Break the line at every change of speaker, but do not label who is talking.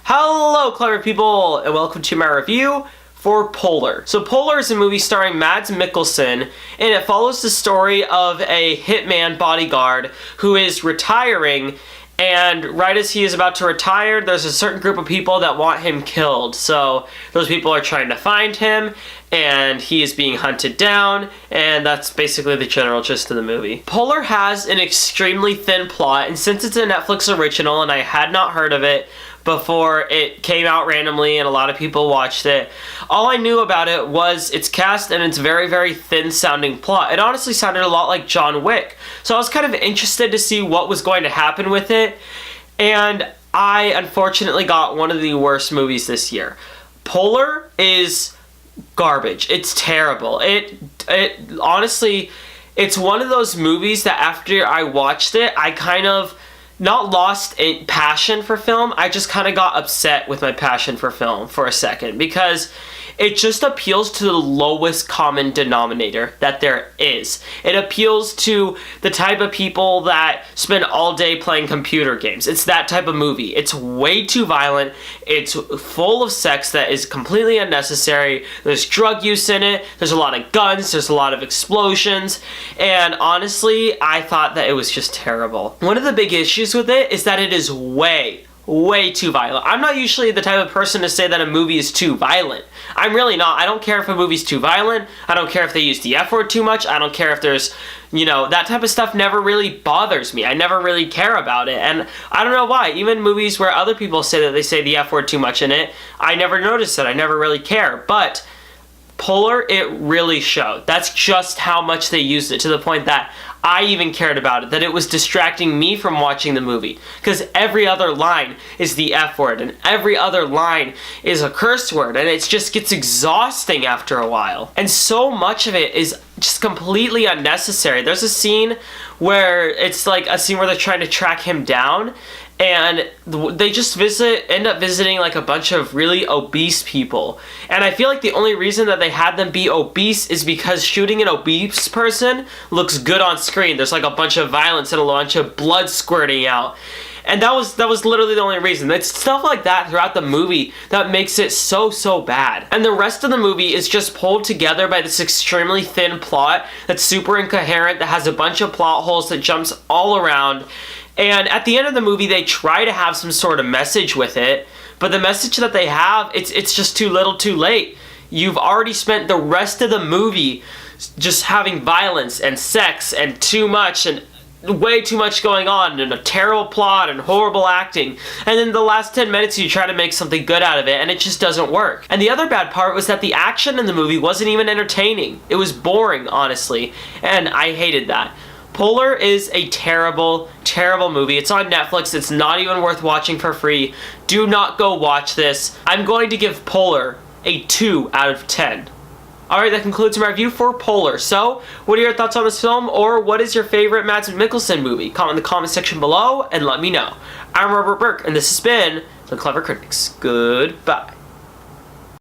Hello, clever people, and welcome to my review for Polar. So Polar is a movie starring Mads Mikkelsen, and it follows the story of a hitman bodyguard who is retiring, and right as he is about to retire, there's a certain group of people that want him killed. So those people are trying to find him, and he is being hunted down, and that's basically the general gist of the movie. Polar has an extremely thin plot, and since it's a Netflix original and I had not heard of it before it came out randomly and a lot of people watched it, all I knew about it was its cast and its very, very thin sounding plot. It honestly sounded a lot like John Wick. So I was kind of interested to see what was going to happen with it, and I unfortunately got one of the worst movies this year. Polar is garbage. It's terrible. It honestly, it's one of those movies that after I watched it, I kind of not lost a passion for film, I just kind of got upset with my passion for film for a second, because it just appeals to the lowest common denominator that there is. It appeals to the type of people that spend all day playing computer games. It's that type of movie. It's way too violent. It's full of sex that is completely unnecessary. There's drug use in it. There's a lot of guns. There's a lot of explosions. And honestly, I thought that it was just terrible. One of the big issues with it is that it is way too violent. I'm not usually the type of person to say that a movie is too violent. I'm really not. I don't care if a movie's too violent. I don't care if they use the F word too much. I don't care if there's, that type of stuff never really bothers me. I never really care about it. And I don't know why. Even movies where other people say that they say the F word too much in it, I never notice it. I never really care. But Polar, it really showed. That's just how much they used it, to the point that I even cared about it, that it was distracting me from watching the movie. Because every other line is the F word, and every other line is a curse word, and it just gets exhausting after a while. And so much of it is just completely unnecessary. There's a scene where it's like a scene where they're trying to track him down, and they just end up visiting like a bunch of really obese people. And I feel like the only reason that they had them be obese is because shooting an obese person looks good on screen. There's like a bunch of violence and a bunch of blood squirting out. And that was literally the only reason. It's stuff like that throughout the movie that makes it so bad. And the rest of the movie is just pulled together by this extremely thin plot that's super incoherent, that has a bunch of plot holes, that jumps all around. And at the end of the movie, they try to have some sort of message with it, but the message that they have, it's just too little too late. You've already spent the rest of the movie just having violence and sex and too much and way too much going on, and a terrible plot and horrible acting, and then the last 10 minutes you try to make something good out of it, and it just doesn't work. And the other bad part was that the action in the movie wasn't even entertaining. It was boring, honestly, and I hated that. Polar is a terrible movie. It's on Netflix. It's not even worth watching for free. Do not go watch this. I'm going to give Polar a 2 out of 10. Alright, that concludes my review for Polar. So, what are your thoughts on this film, or what is your favorite Mads Mikkelsen movie? Comment in the comment section below and let me know. I'm Robert Burke, and this has been The Clever Critics. Goodbye.